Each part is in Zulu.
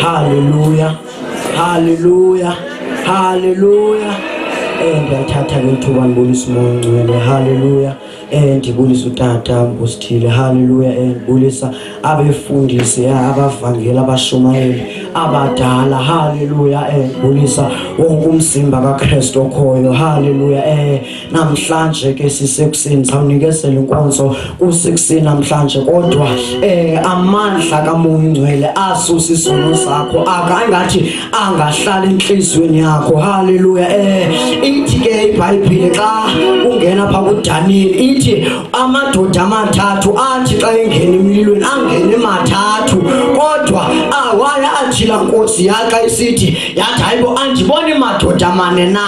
Hallelujah, hallelujah, hallelujah. Ngiyathatha ke ithuba ngibulisa umoya ongcwele. Hallelujah. Ndibulisa utata uSithile. Hallelujah. Ndibulisa abefundisi, abavangeli, abashumayeli, abadala. Hallelujah. Ndibulisa wonke umzimba kaKristu okhoyo. Hallelujah. Namhlanje ke sisekuseni sawunikezela inkonzo kusekuseni namhlanje, kodwa amandla kaMoya Ongcwele asusa isono sakho akangathi angahlala enhlizweni yakho. Hallelujah. Ithi ke iBhayibhile xa ungena pha kuDaniel ithi amadoda amathathu athi xa engena emlilweni angene mathathu, kodwa awaya athila Nkosi yaxa isithi yathi hayibo andiboni madoda mane na,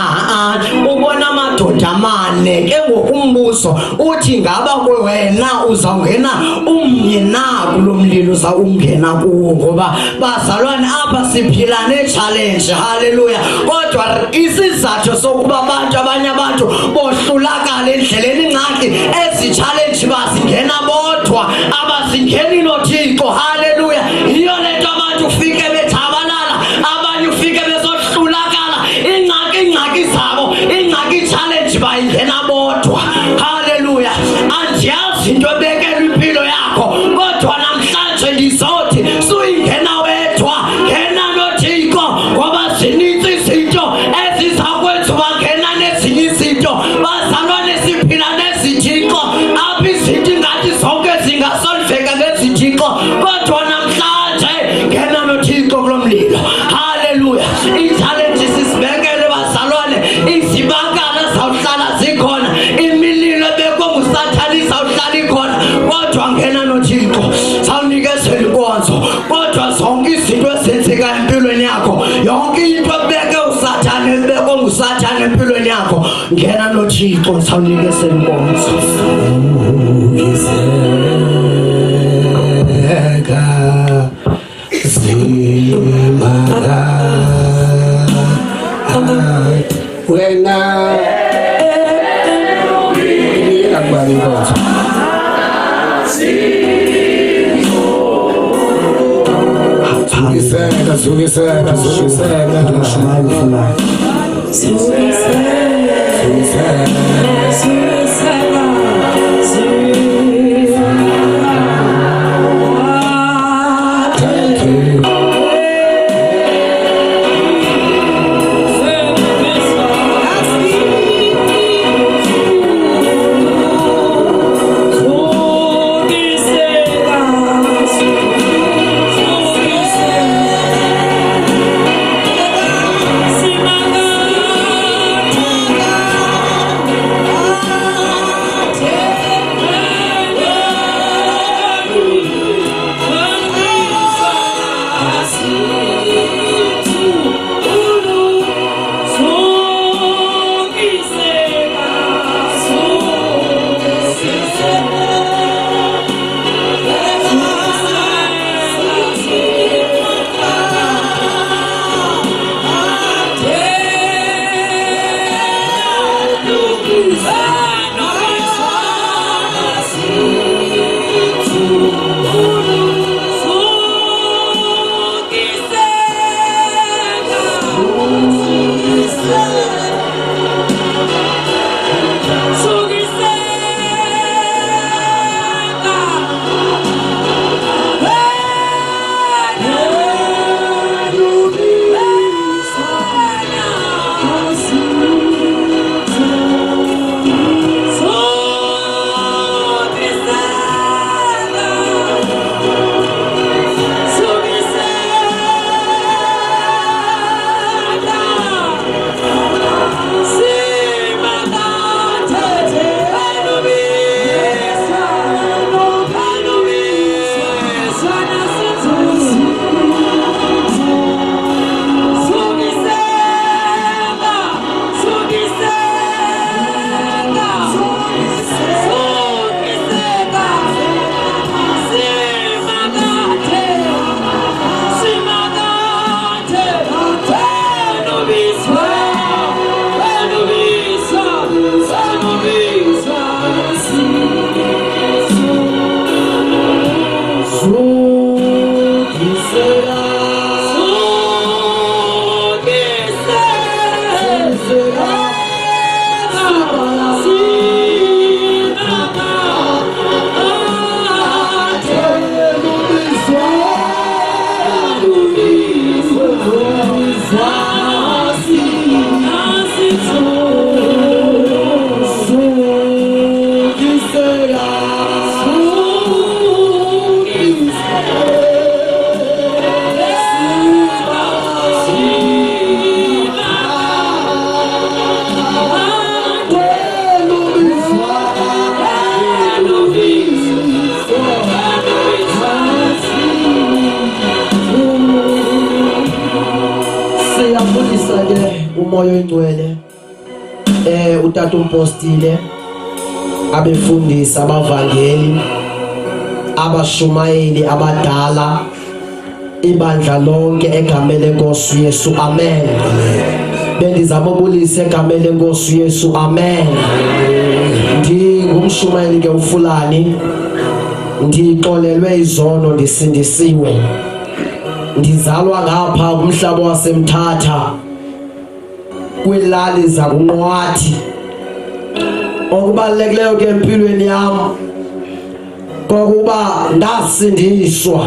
ubona amadoda mane. Ke ngokumbuso uthi ngaba wena uzawungena umnye na kulo mlilo uzawungena kuwo, ngoba bazalwane apha siphila ne-challenge. Hallelujah. Kodwa isizathu sokuba abanye abantu bohlulakala endleleni ingxaki ezi-challenge bazingena bodwa, abazingeni noThixo. Hallelujah. Yiyo le nto abantu ufike bethabalala, abanye ufike bezohlulakala, ingxaki zabo, i-challenge bayingena bodwa. Hallelujah. Andiyazi into ebekela impilo yakho, kodwa namhlanje ndizothi suyingena wedwa, ngena noThixo, ngoba zininzi izinto ezizakwenza ubangena nezinye izinto. Bazalwane siphila nezithixo, apha izinto ingathi zonke zingasolveka ngezithixo, into abeke usathane libeke ngusathane empilweni yakho ngena noThixo sawunike senkonzo zimaka wena akubali inkonzo Zukiseka umoya oyingcwele utata umpostile abefundisi abavangeli abashumayeli abadala ibandla lonke egameni lenkosi uYesu amen bendizama ubulisa egameni lenkosi uYesu amen ngumshumayeli ke uFulani ndixolelwe izono ndisindisiwe ndizalwa ngapha kumhlaba wasemthatha kwilali zakunqwathi okubalulekileyo ke empilweni yami kokuba ndasindiswa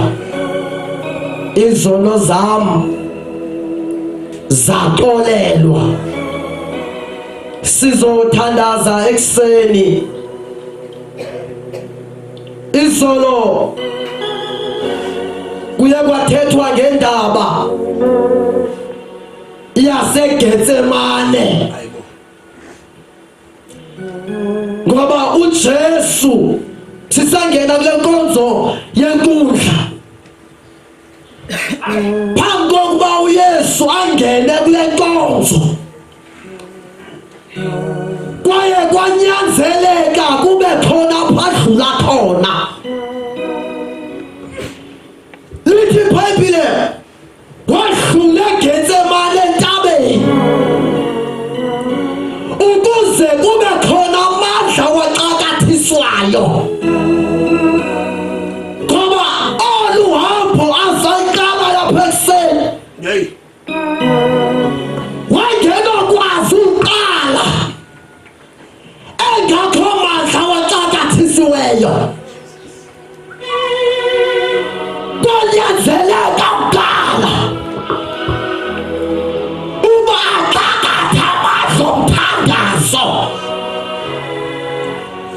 izono zam zaxolelwa sizothandaza ekseni izolo kuye kwathethwa ngendaba yaseGetsemane ngoba uJesu sisangena kule nkonzo yenkundla phambi kokuba uYesu uYesu angene kule nkonzo kwaye kwanyanzeleka kube khona phadlula khona. Lithi iBhayibhile wadlula eGetsemane entabeni ukuze kube khona amandla wacakathiswayo. Ngoba olu hambo azaqala lapha ekuseni wangenokwazi uqala engakho mandla wacakathisiweyo. Kwanyanzeleka uqala uba aqakathe amandla omthandazo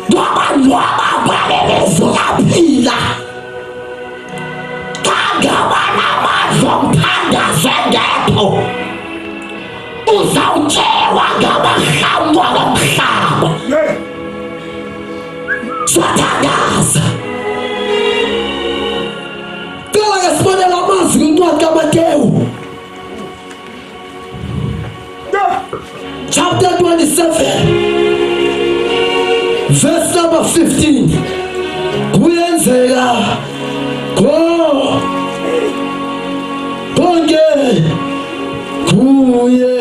ngoba balelezo yaphila kangaba namandla omthandazo engekho uzawutyelwa ngabahlangwa lomhlaba. Swathandaza kaya sibonela amazwi kwincwadi kaMateyu chapter 27 verse number 15. Kuyenzeka konke kuye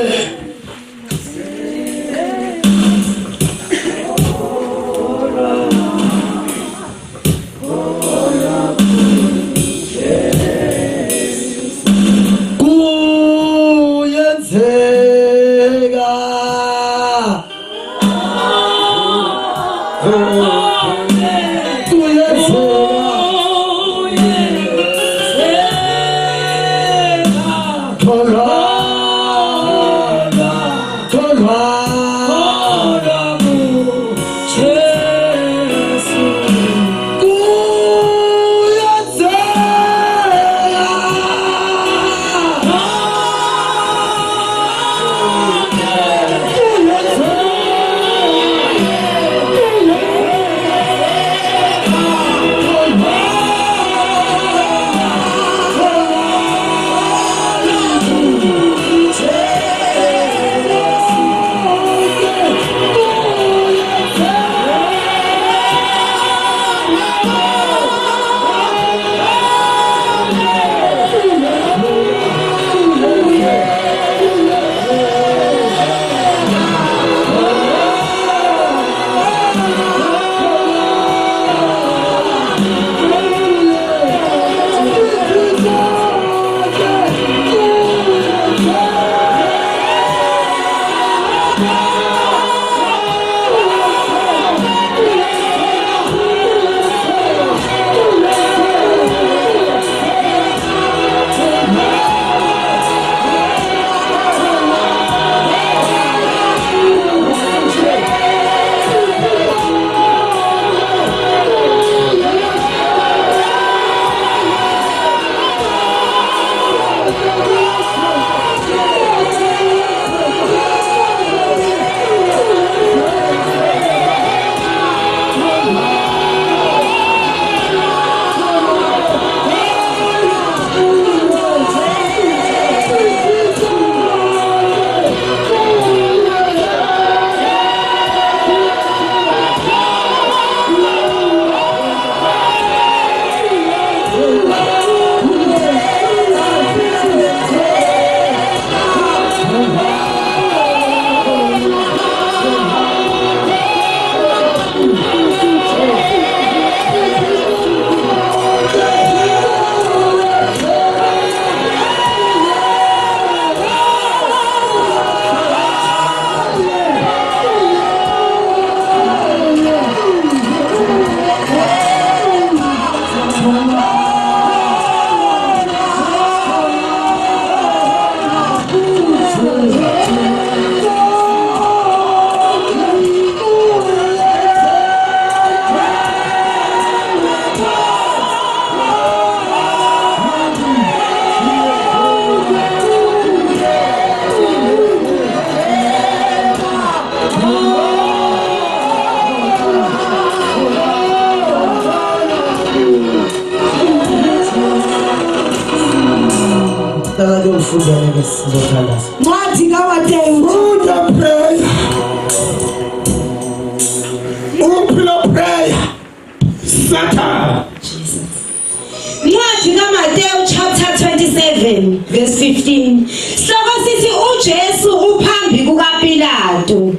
ufundele ke sizothandaza. Ncwadi kaMateyu. Ufunda prayer. Uphila prayer. Satan. Jesus. Ncwadi kaMateyu chapter 27 verse 15. Hloko sithi uJesu uphambi kukaPilato.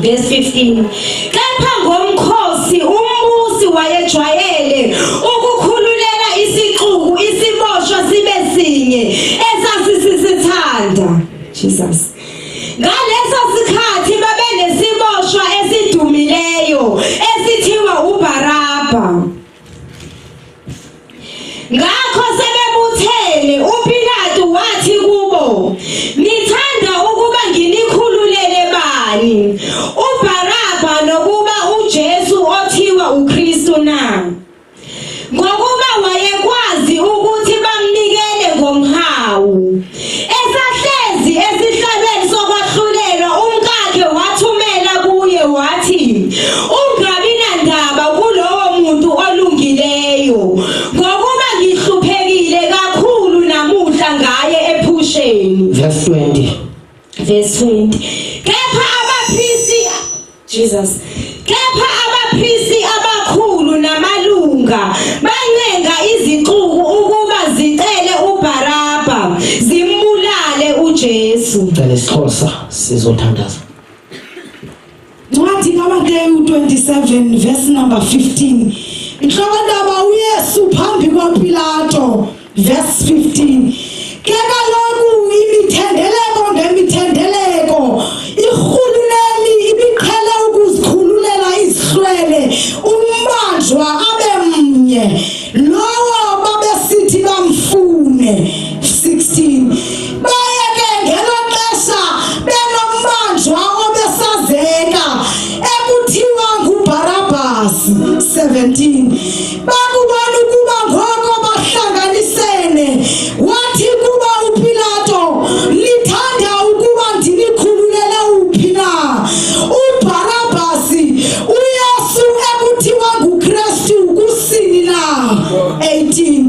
Verse 15. Kepha ngomkhosi umbusi wayejwayele ukukhululela isixuku isiboshwa sibe sinye esasisithanda. Jesus. Ngaleso sikhathi babenesimoshwa esidumileyo esithiwa uBaraba. Ngakho sebebuthele uPilato wathi kubo, "Nithanda ukuba nginikhululele bani? uBaraba nokuba uJesu othiwa uKristu na?" Ngokuba wayekwazi ukuthi bamnikele ngomhawu. Esahlezi esihlalweni sokwahlulelwa umkakhe wathumela kuye wathi, "Ungabi nandaba kulowo muntu olungileyo, ngokuba ngihluphekile kakhulu namuhla ngaye ephusheni." Verse 20. Verse 20. Kepha abaphristi abakhulu namalunga bancenga izixuku ukuba zicele uBaraba zimbulale uJesu. Cela isiXhosa sizothandaza. Ncwadi kaMateyu 27 verse number 15. Inhlokondaba uYesu phambi kwaPilato verse 15. Ke kaloku imithendeleko ngemithendeleko irhuluneli ibiqhele ukuzikhululela izihlwele umbanjwa abe mnye lowo babesithi bamfune. 16. Baye ke ngelo xesha benombanjwa obesazeka ekuthiwa nguBarabhasi. 17. Bakubona ukuba ngoko bahlanganisene wathi kuba uPilato, "Lithanda ukuba ndinikhululele uphi na? uBarabhasi, uYesu ekuthiwa nguKristu kusini na?" 18.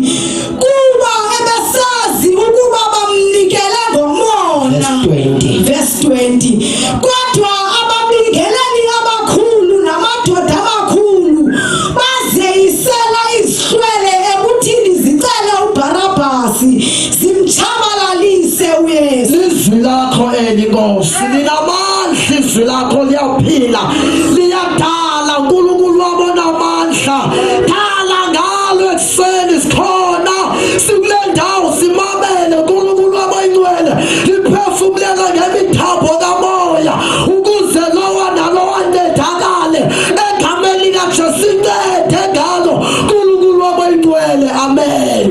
Kuba ebesazi ukuba bamnikele ngomona. 20. Verse 20. Kodwa ababingeleli abakhulu namadoda amakhulu bazeyisela izihlwele ekuthini zicele uBarabhasi zimtshabalalise uYesu. Izwi lakho elinkosi linamandla, izwi lakho liyaphila, liyadala. uNkulunkulu wabona amandla, dala ngalo ekuseni sikhona sikule ndawo simamele. uNkulunkulu wabayingcwele liphefumulele ngemithambo kamoya ukuze lowa nalowa ancedakale egameni likaJesu, sincede ngalo uNkulunkulu wabayingcwele. Amen.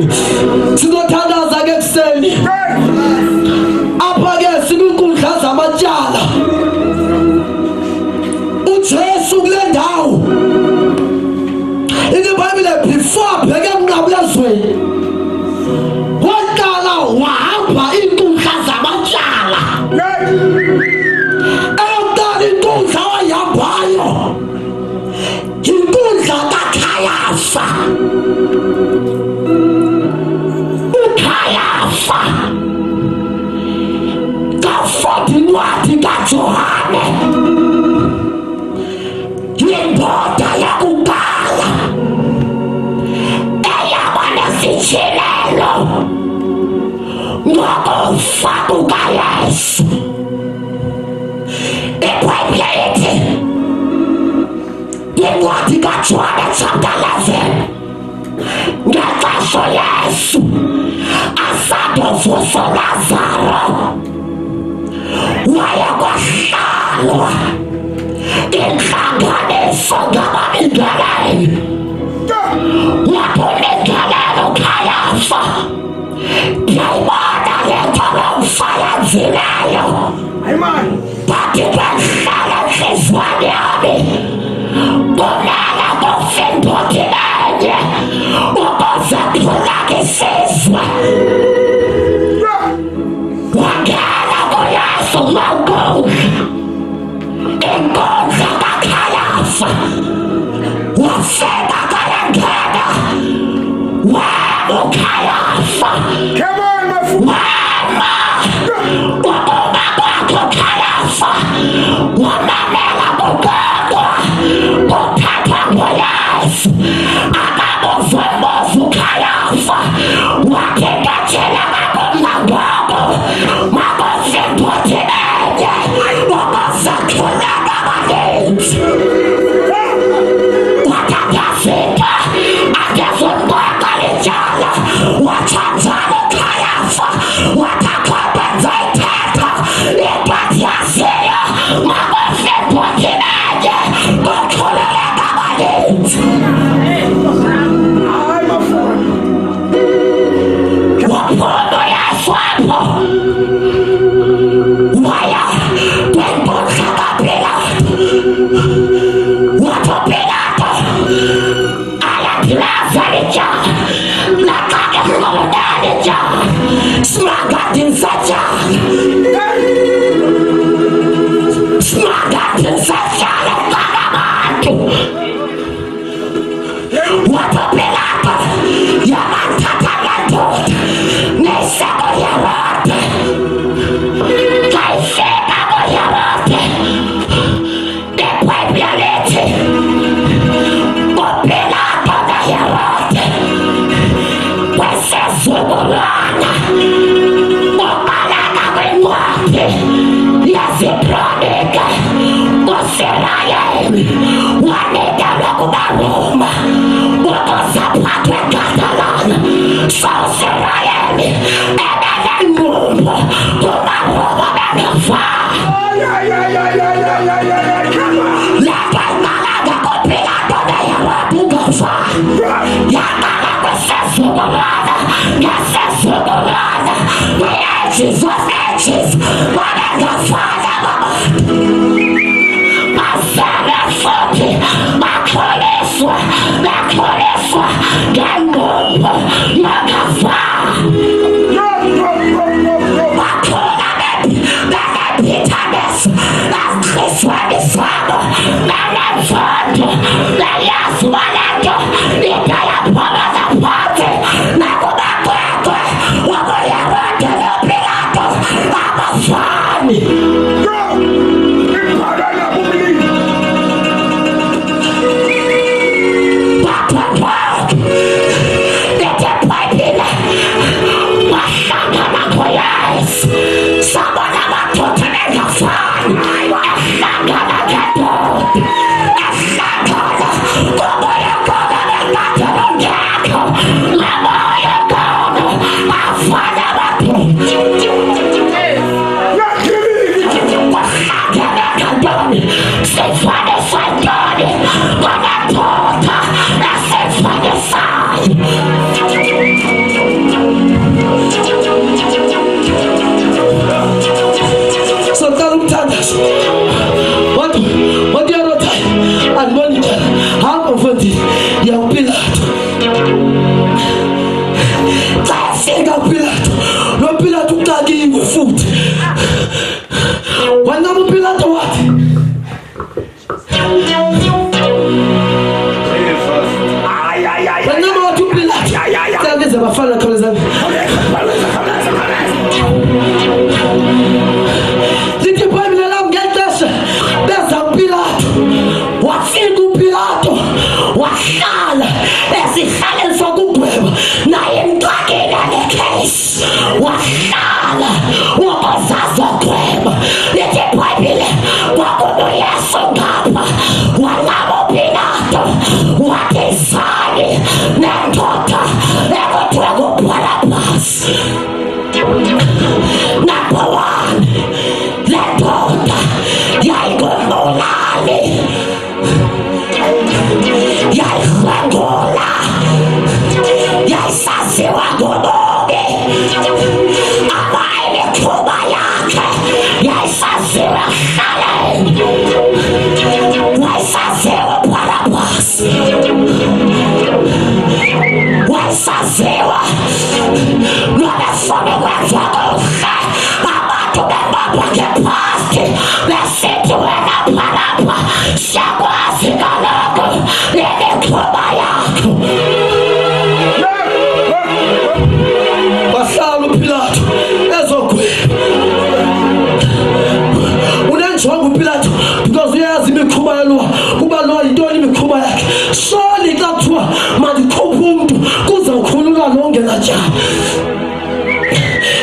Sizothandaza ke ekuseni. Apha ke sinenkundla zamatyala. uJesu kule ndawo iBhayibhile before abheke emnqamlezweni waqala wahamba inkundla zamatyala. Eyokuqala inkundla wayihambayo yinkundla kaKhayafa. uKhayafa kafunda incwadi kaJohane, yindoda yakuqala eyaba nesitshilelo ngokufa kukaYesu. iBhayibhile ithi yincwadi kaJohane chapter 11, ngexesha Yesu asandovusa uLazaro wayekwahlalwa intlanganiso ngababingeleli. Wabonekela uKhayafa, yayibona le nto lomfa yenzileyo, bathi behlala entliziyweni yami kumele kufe indoda enye ukuze phulakisizwe. Wangena kuYesu ngonkundla, inkundla kaKhayafa, wafika kayangena Come on, my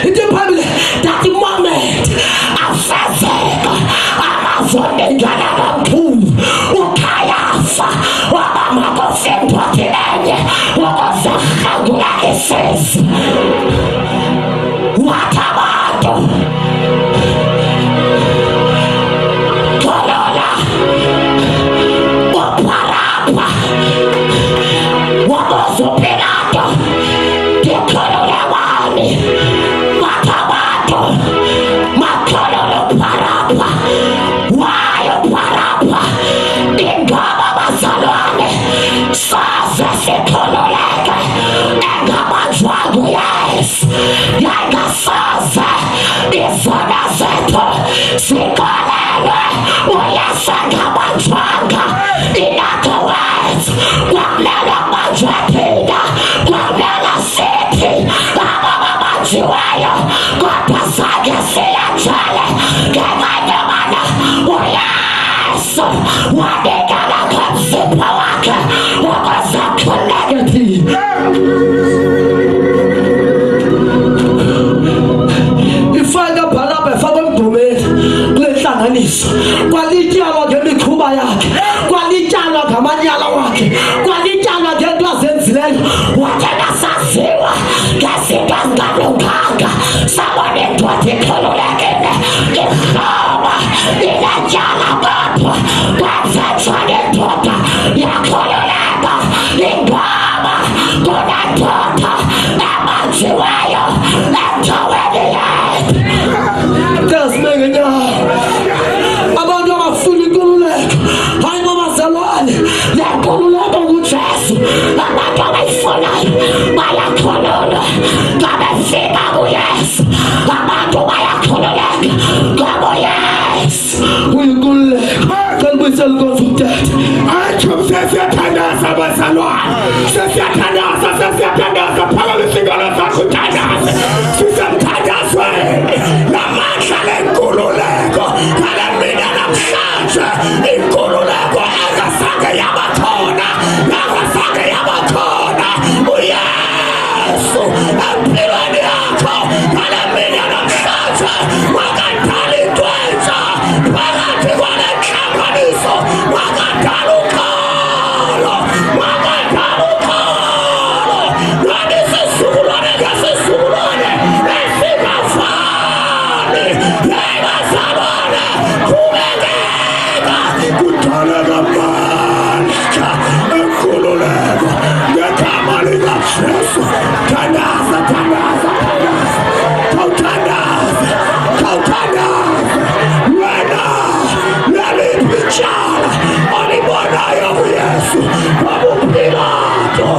Into the Bible, that the moment afezeka amazonengana kakhulu uKhayafa wabamakosendotilenye wakozahangula isisi watabantu kolola waparapa wakozupilato dikolola wani watabantu makololo parapa wayo parapa ingaba bazalwane saze sikhululeke engabanjwayo yes yangasaze izona zethu sikolelwe uyesu engabanjwanga inakho wethu kwakulela banjwaphila kwakulela sithi abababanjiweyo kodwa sake siyajale ngenqanyamana uyesu wadekala komzimba wakhe wakazakhuleke thina ifaka Barabha efaka emdumeni kule nhlanganiso kwalityalwa ngemikhuba yakhe kwalityalwa ngamanyala wakhe kwalityalwa ngento azenzileyo wathi nasaziwa ngezinto ezingalunganga sabona indoda ikhululekile ihlaba inetyala kodwa kwenzetsha nendoda yakhululeka ingaba kunendoda emanjiweyo endaweni yethu Kasibengena abantu abafuna inkululeko hayi ngabazalwane lenkululeko nguJesu abantu abayifunayo bayakhululwa ngabefika kuYesu abantu bayakhululeka ngobuYesu uyinkululeko kanibuyisela inkonzo utata atsho sesiyathandaza abazalwane sesiyathandaza phakathi kwezingalo zakho uthandaze sisemthandazweni namandla lenkululeko ngale mina namhlanje inkululeko engazange yabakhona uyesu empilweni yakho ngale mina namhlanje wakadala intwenza phakathi kwale nhlanganiso wakadala ukholo ngalesizukulwane ngesisizukulwane esingafani yebazalwane kubekeka kudaleka amandla enkululeko ngegama likaJesu thandaza khawuthandaze wena naliphi icala olibonayo uyesu babupilato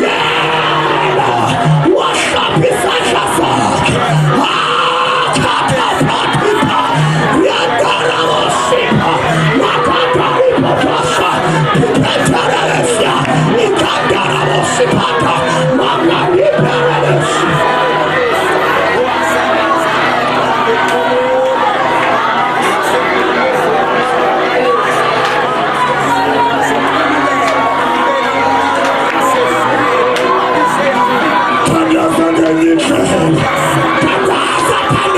yena wahlapha isandla sakhe akhathaphathipa yadarabosipha makadalipopasa ipetharelesya ikadarabosiphatha makadiperelesya Thank you.